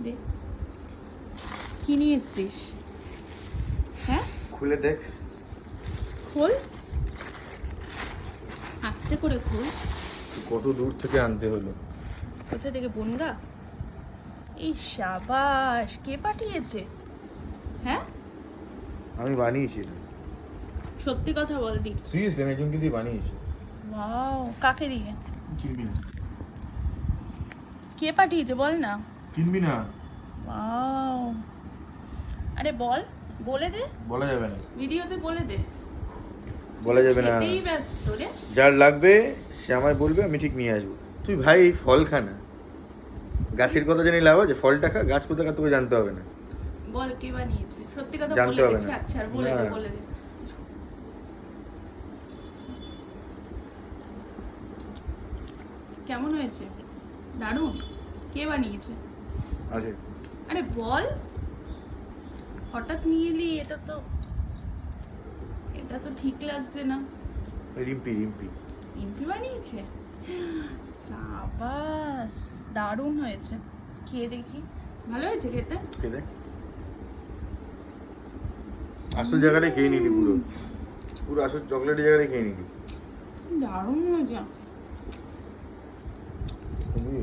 দে কি নিয়ে এসছিস? হ্যাঁ খুলে দেখ। খোল, আস্তে করে খোল। কত দূর থেকে আনতে হলো। কোথা থেকে? বনগা? এই সাবাস, কে পাঠিয়েছে? হ্যাঁ আমি বানিয়েছি এটা। সত্যি কথা বল দি। সিরিয়াসলি আমি একজনকে দিয়ে বানিয়েছি। ওয়াও, কাকে দিয়ে? চিনবি না? কে পাঠিয়েছে বল না। চিনবি না? ওয়াও, আরে বল, বলে দে, বলা যাবে না। ভিডিওতে বলে দে। বলা যাবে না। খেতেই ব্যস্ত রে। যার লাগবে সে আমায় বলবে, আমি ঠিক নিয়ে আসবো। তুই ভাই ফল খা না, গাছের কথা জেনে লাভ আছে? ফলটা খা, গাছ কোথাকার তোকে জানতে হবে না। বল কে বানিয়েছে, সত্যি কথা জানতে বলে হবে দে। না। আচ্ছা বলে দে, না। বলে দে। কেমন হয়েছে? দারুণ। কে বানিয়েছে? আছে। আরে বল, হঠাৎ নিয়ে এলি, এটা তো ঠিক লাগছে না। রিম্পি রিম্পি। ইম্পি বানিয়েছে? সাবাস, দারুণ হয়েছে। খেয়ে দেখি, ভালো হয়েছে খেতে? খেয়ে দেখ। আসল জায়গাটাই খেয়ে নিলি, পুরো পুরো আসল চকলেটের জায়গাটাই খেয়ে নিলি। দারুণ হয়েছে। বুঝলি?